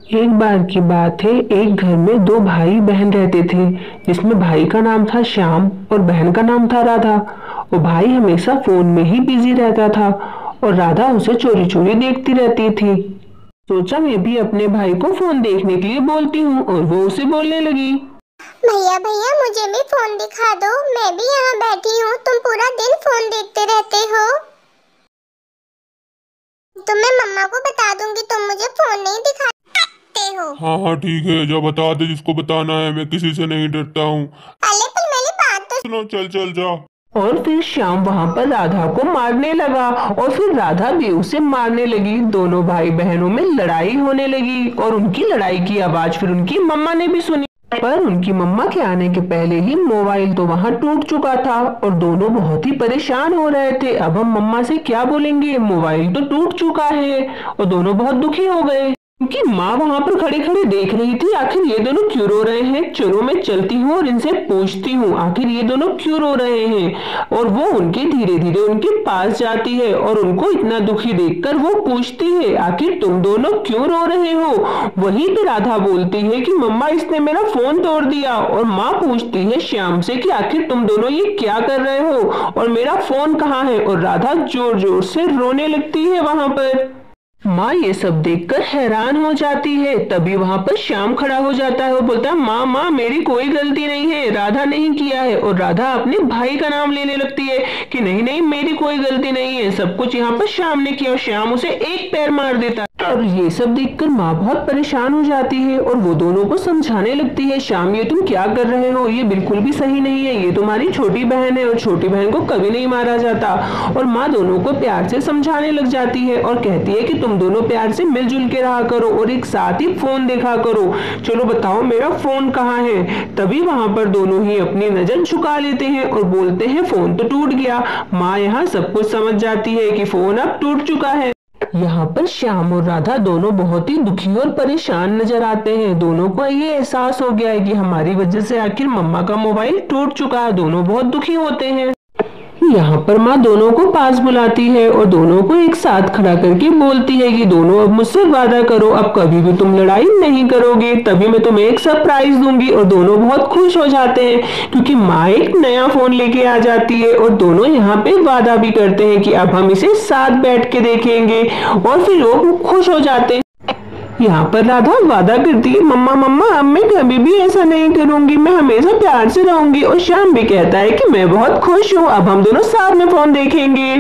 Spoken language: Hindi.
एक बार की बात है, एक घर में दो भाई बहन रहते थे, जिसमें भाई का नाम था श्याम और बहन का नाम था राधा। और भाई हमेशा फोन में ही बिजी रहता था और राधा उसे चोरी चोरी देखती रहती थी। सोचा मैं भी अपने भाई को फोन देखने के लिए बोलती हूँ और वो उसे बोलने लगी। भैया भैया मुझे भी फोन दिखा दो, मैं भी यहाँ बैठी हूँ, तुम पूरा दिन फोन देखते रहते हो। तो मैं मम्मा को बता दूंगी तुम मुझे फोन नहीं दिखाते हो। हाँ हाँ ठीक है, जा बता दे जिसको बताना है, मैं किसी से नहीं डरता हूँ। अरे पर मेरी बात तो सुनो, चल चल जा। और फिर श्याम वहां पर राधा को मारने लगा और फिर राधा भी उसे मारने लगी। दोनों भाई बहनों में लड़ाई होने लगी और उनकी लड़ाई की आवाज फिर उनकी मम्मा ने भी सुनी। पर उनकी मम्मा के आने के पहले ही मोबाइल तो वहां टूट चुका था और दोनों बहुत ही परेशान हो रहे थे। अब हम मम्मा से क्या बोलेंगे, मोबाइल तो टूट चुका है। और दोनों बहुत दुखी हो गए। उनकी माँ वहां पर खड़े खड़े देख रही थी, आखिर ये दोनों क्यों रो रहे हैं। चलो मैं चलती हूँ और इनसे पूछती हूँ आखिर ये दोनों क्यों रो रहे हैं। और वो उनके धीरे धीरे उनके पास जाती है और उनको इतना दुखी देखकर वो पूछती है आखिर तुम दोनों क्यों रो रहे हो। वहीं पे राधा बोलती है कि मम्मा इसने मेरा फोन तोड़ दिया। और माँ पूछती है श्याम से कि आखिर तुम दोनों ये क्या कर रहे हो और मेरा फोन कहाँ है। और राधा जोर जोर से रोने लगती है वहां पर। माँ ये सब देखकर हैरान हो जाती है। तभी वहां पर श्याम खड़ा हो जाता है और बोलता है माँ माँ मेरी कोई गलती नहीं है, राधा नहीं किया है। और राधा अपने भाई का नाम लेने लगती है कि नहीं नहीं मेरी कोई गलती नहीं है, सब कुछ यहाँ पर श्याम ने किया। और श्याम उसे एक पैर मार देता है। और ये सब देखकर माँ बहुत परेशान हो जाती है और वो दोनों को समझाने लगती है श्याम ये तुम क्या कर रहे हो, ये बिल्कुल भी सही नहीं है, ये तुम्हारी छोटी बहन है और छोटी बहन को कभी नहीं मारा जाता। और माँ दोनों को प्यार से समझाने लग जाती है और कहती है कि तुम दोनों प्यार से मिलजुल के रहा करो और एक साथ ही फोन देखा करो। चलो बताओ मेरा फोन कहाँ है। तभी वहां पर दोनों ही अपनी नजर झुका लेते हैं और बोलते हैं फोन तो टूट गया। माँ यहाँ सब कुछ समझ जाती है कि फोन अब टूट चुका है। यहाँ पर श्याम और राधा दोनों बहुत ही दुखी और परेशान नजर आते हैं। दोनों को ये एहसास हो गया है कि हमारी वजह से आखिर मम्मा का मोबाइल टूट चुका है। दोनों बहुत दुखी होते हैं। यहाँ पर माँ दोनों को पास बुलाती है और दोनों को एक साथ खड़ा करके बोलती है कि दोनों अब मुझसे वादा करो अब कभी भी तुम लड़ाई नहीं करोगे, तभी मैं तुम्हें एक सरप्राइज दूंगी। और दोनों बहुत खुश हो जाते हैं क्योंकि माँ एक नया फोन लेके आ जाती है। और दोनों यहाँ पे वादा भी करते हैं कि अब हम इसे साथ बैठ के देखेंगे और फिर वो खुश हो जाते हैं। यहाँ पर राधा वादा करती है मम्मा मम्मा अब मैं कभी भी ऐसा नहीं करूंगी, मैं हमेशा प्यार से रहूंगी। और श्याम भी कहता है कि मैं बहुत खुश हूँ, अब हम दोनों साथ में फोन देखेंगे।